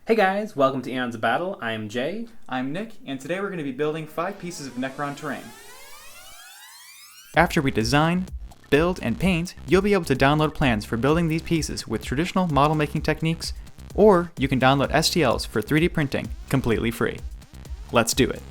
Hey guys, welcome to Eons of Battle. I'm Jay. I'm Nick, and today we're going to be building 5 pieces of Necron terrain. After we design, build, and paint, you'll be able to download plans for building these pieces with traditional model making techniques, or you can download STLs for 3D printing completely free. Let's do it.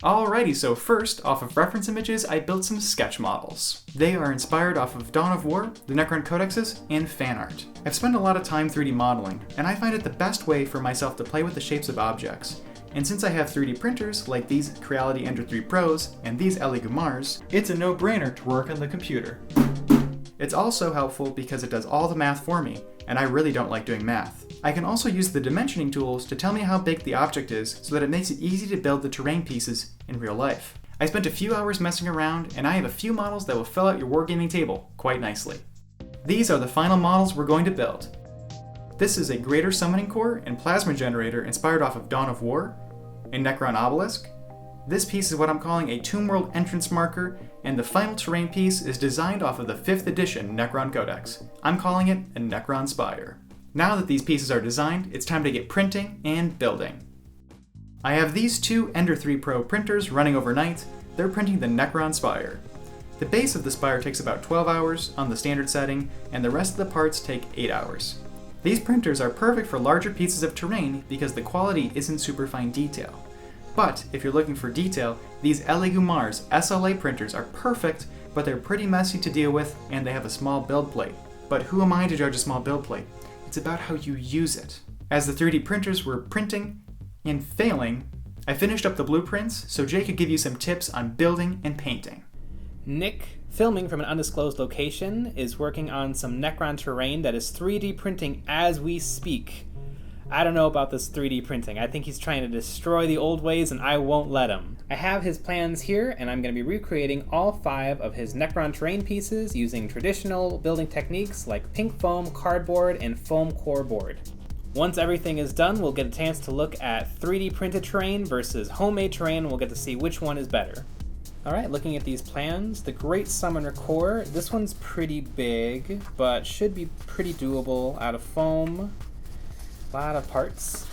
Alrighty, so first, off of reference images, I built some sketch models. They are inspired off of Dawn of War, the Necron codexes, and fan art. I've spent a lot of time 3D modeling, and I find it the best way for myself to play with the shapes of objects. And since I have 3D printers, like these Crayola Ender 3 Pros and these Elegoo Mars, it's a no-brainer to work on the computer. It's also helpful because it does all the math for me, and I really don't like doing math. I can also use the dimensioning tools to tell me how big the object is so that it makes it easy to build the terrain pieces in real life. I spent a few hours messing around, and I have a few models that will fill out your wargaming table quite nicely. These are the final models we're going to build. This is a Greater Summoning Core and Plasma Generator inspired off of Dawn of War, a Necron Obelisk. This piece is what I'm calling a Tomb World entrance marker, and the final terrain piece is designed off of the 5th edition Necron Codex. I'm calling it a Necron Spire. Now that these pieces are designed, it's time to get printing and building. I have these two Ender 3 Pro printers running overnight. They're printing the Necron Spire. The base of the Spire takes about 12 hours on the standard setting, and the rest of the parts take 8 hours. These printers are perfect for larger pieces of terrain because the quality isn't super fine detail. But if you're looking for detail, these Elegoo Mars SLA printers are perfect, but they're pretty messy to deal with, and they have a small build plate. But who am I to judge a small build plate? It's about how you use it. As the 3D printers were printing and failing, I finished up the blueprints so Jay could give you some tips on building and painting. Nick, filming from an undisclosed location, is working on some Necron terrain that is 3D printing as we speak. I don't know about this 3D printing. I think he's trying to destroy the old ways and I won't let him. I have his plans here and I'm going to be recreating all 5 of his Necron terrain pieces using traditional building techniques like pink foam, cardboard, and Foamcore board. Once everything is done, we'll get a chance to look at 3D printed terrain versus homemade terrain and we'll get to see which one is better. Alright, looking at these plans, the Great Summoner Core, this one's pretty big, but should be pretty doable out of foam. A lot of parts.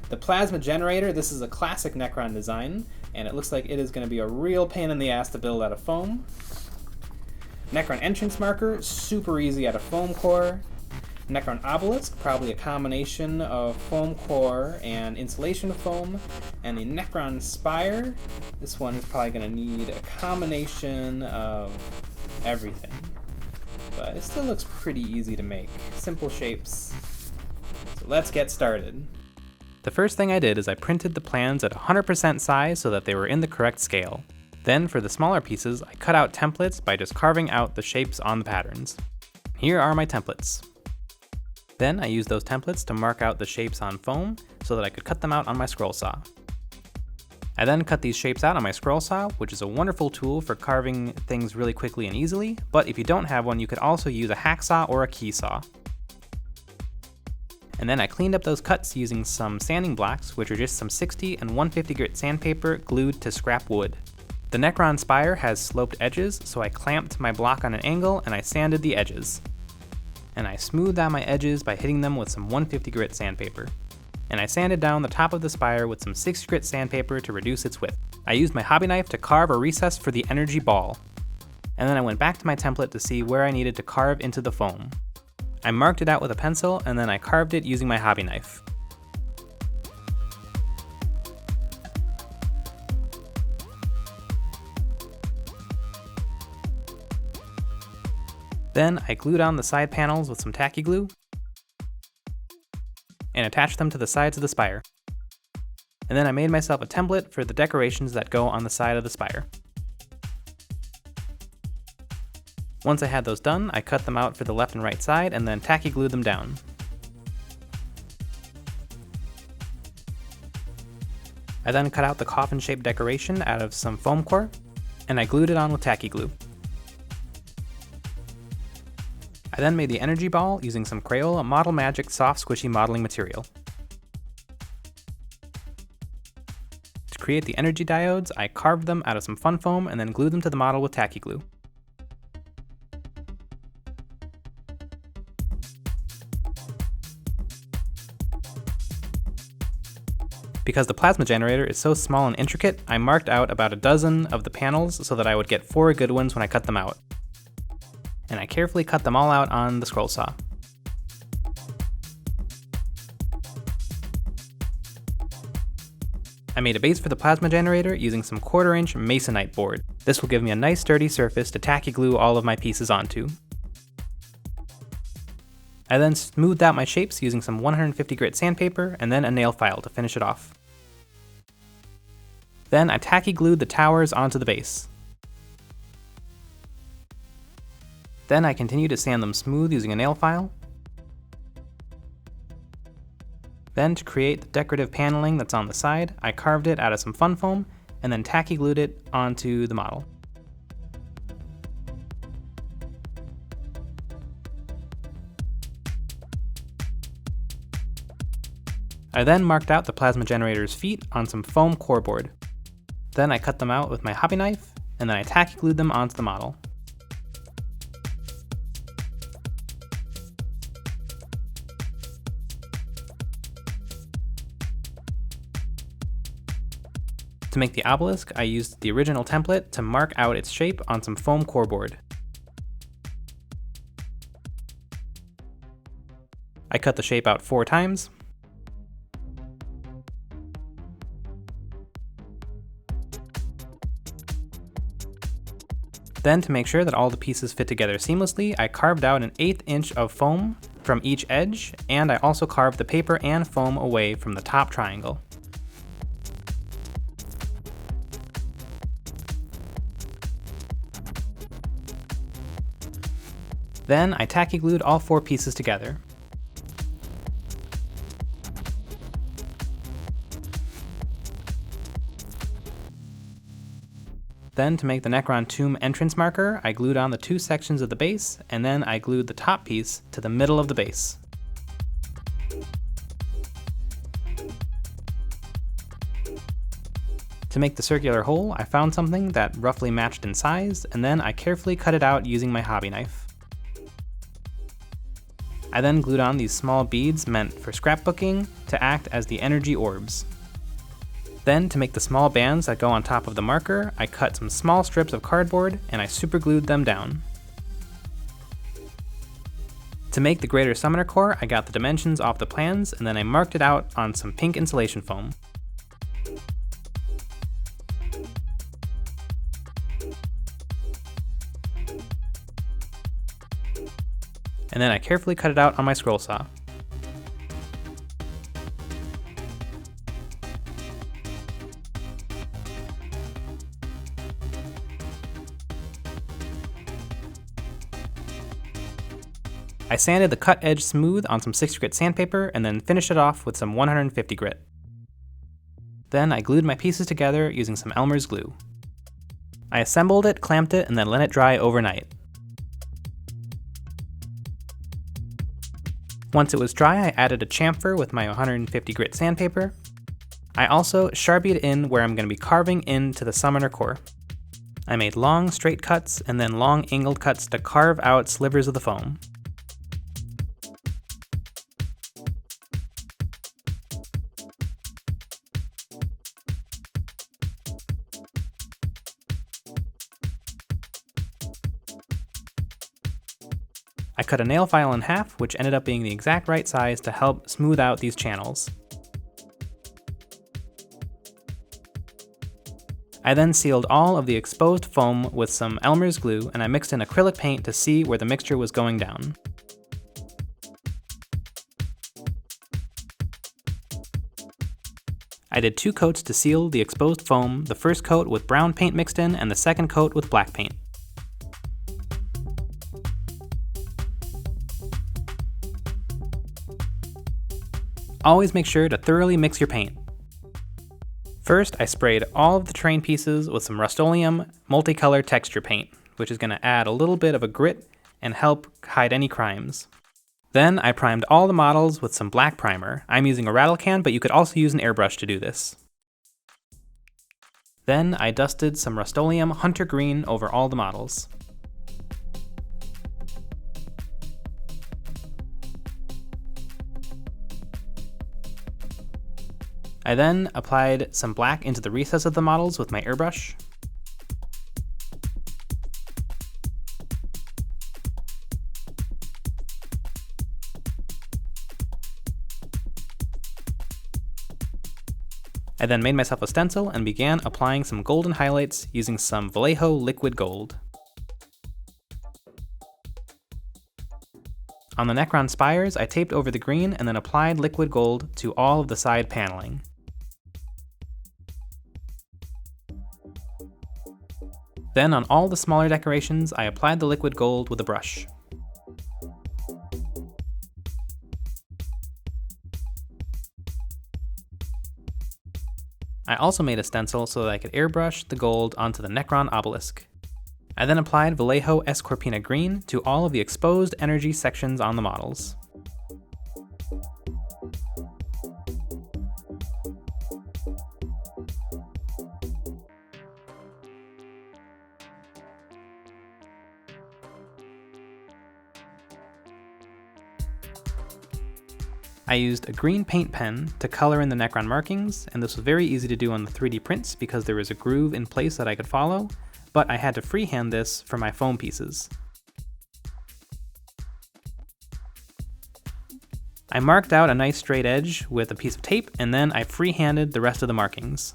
The Plasma Generator, this is a classic Necron design, and it looks like it is going to be a real pain in the ass to build out of foam. Necron Entrance Marker, super easy out of Foamcore. Necron Obelisk, probably a combination of Foamcore and insulation foam. And the Necron Spire, this one is probably going to need a combination of everything. But it still looks pretty easy to make. Simple shapes. So let's get started. The first thing I did is I printed the plans at 100% size so that they were in the correct scale. Then for the smaller pieces, I cut out templates by just carving out the shapes on the patterns. Here are my templates. Then I used those templates to mark out the shapes on foam so that I could cut them out on my scroll saw. I then cut these shapes out on my scroll saw, which is a wonderful tool for carving things really quickly and easily, but if you don't have one, you could also use a hacksaw or a key saw. And then I cleaned up those cuts using some sanding blocks, which are just some 60 and 150 grit sandpaper glued to scrap wood. The Necron Spire has sloped edges, so I clamped my block on an angle and I sanded the edges. And I smoothed out my edges by hitting them with some 150 grit sandpaper. And I sanded down the top of the spire with some 60 grit sandpaper to reduce its width. I used my hobby knife to carve a recess for the energy ball. And then I went back to my template to see where I needed to carve into the foam. I marked it out with a pencil and then I carved it using my hobby knife. Then I glued on the side panels with some tacky glue and attached them to the sides of the spire. And then I made myself a template for the decorations that go on the side of the spire. Once I had those done, I cut them out for the left and right side and then tacky glued them down. I then cut out the coffin-shaped decoration out of some Foamcore, and I glued it on with tacky glue. I then made the energy ball using some Crayola Model Magic soft squishy modeling material. create the energy diodes, I carved them out of some fun foam and then glued them to the model with Tacky Glue. Because the plasma generator is so small and intricate, I marked out about a dozen of the panels so that I would get 4 good ones when I cut them out. And I carefully cut them all out on the scroll saw. I made a base for the plasma generator using some 1/4-inch Masonite board. This will give me a nice sturdy surface to tacky glue all of my pieces onto. I then smoothed out my shapes using some 150 grit sandpaper and then a nail file to finish it off. Then I tacky glued the towers onto the base. Then I continued to sand them smooth using a nail file. Then to create the decorative paneling that's on the side, I carved it out of some fun foam and then tacky glued it onto the model. I then marked out the plasma generator's feet on some foam core board. Then I cut them out with my hobby knife, and then I tacky glued them onto the model. To make the obelisk, I used the original template to mark out its shape on some foam core board. I cut the shape out 4 times. Then, to make sure that all the pieces fit together seamlessly, I carved out an 1/8 inch of foam from each edge, and I also carved the paper and foam away from the top triangle. Then I tacky glued all 4 pieces together. Then, to make the Necron tomb entrance marker, I glued on the 2 sections of the base, and then I glued the top piece to the middle of the base. To make the circular hole, I found something that roughly matched in size, and then I carefully cut it out using my hobby knife. I then glued on these small beads meant for scrapbooking to act as the energy orbs. Then, to make the small bands that go on top of the marker, I cut some small strips of cardboard and I superglued them down. To make the greater summoner core, I got the dimensions off the plans and then I marked it out on some pink insulation foam. And then I carefully cut it out on my scroll saw. I sanded the cut edge smooth on some 60 grit sandpaper and then finished it off with some 150 grit. Then I glued my pieces together using some Elmer's glue. I assembled it, clamped it, and then let it dry overnight. Once it was dry, I added a chamfer with my 150 grit sandpaper. I also Sharpied in where I'm going to be carving into the summoner core. I made long straight cuts and then long angled cuts to carve out slivers of the foam. I cut a nail file in half, which ended up being the exact right size to help smooth out these channels. I then sealed all of the exposed foam with some Elmer's glue and I mixed in acrylic paint to see where the mixture was going down. I did 2 coats to seal the exposed foam, the first coat with brown paint mixed in and the second coat with black paint. Always make sure to thoroughly mix your paint. First, I sprayed all of the terrain pieces with some Rustoleum Multicolor texture paint, which is going to add a little bit of a grit and help hide any crimes. Then I primed all the models with some black primer. I'm using a rattle can, but you could also use an airbrush to do this. Then I dusted some Rustoleum Hunter Green over all the models. I then applied some black into the recess of the models with my airbrush. I then made myself a stencil and began applying some golden highlights using some Vallejo liquid gold. On the Necron Spires, I taped over the green and then applied liquid gold to all of the side paneling. Then on all the smaller decorations, I applied the liquid gold with a brush. I also made a stencil so that I could airbrush the gold onto the Necron obelisk. I then applied Vallejo Escorpena green to all of the exposed energy sections on the models. I used a green paint pen to color in the Necron markings, and this was very easy to do on the 3D prints because there was a groove in place that I could follow, but I had to freehand this for my foam pieces. I marked out a nice straight edge with a piece of tape, and then I freehanded the rest of the markings.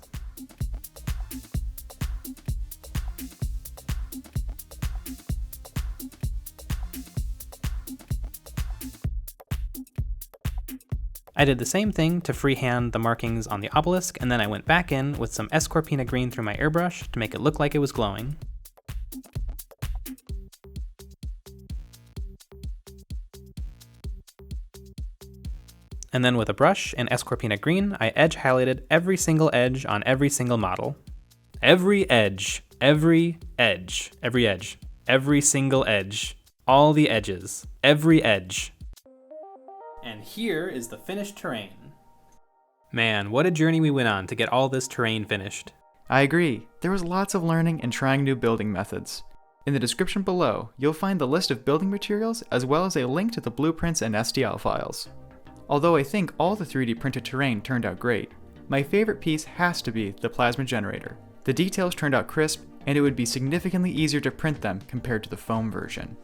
I did the same thing to freehand the markings on the obelisk, and then I went back in with some Escorpena green through my airbrush to make it look like it was glowing. And then with a brush and Escorpena green, I edge highlighted every single edge on every single model. Every edge, every edge, every edge, every single edge, all the edges, every edge. And here is the finished terrain. Man, what a journey we went on to get all this terrain finished. I agree. There was lots of learning and trying new building methods. In the description below, you'll find the list of building materials as well as a link to the blueprints and STL files. Although I think all the 3D printed terrain turned out great, my favorite piece has to be the plasma generator. The details turned out crisp, and it would be significantly easier to print them compared to the foam version.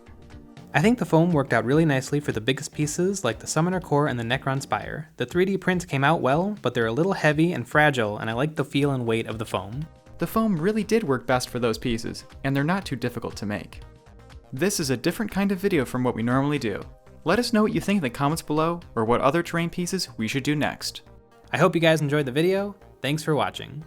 I think the foam worked out really nicely for the biggest pieces like the Summoner Core and the Necron Spire. The 3D prints came out well, but they're a little heavy and fragile, and I like the feel and weight of the foam. The foam really did work best for those pieces, and they're not too difficult to make. This is a different kind of video from what we normally do. Let us know what you think in the comments below, or what other terrain pieces we should do next. I hope you guys enjoyed the video. Thanks for watching.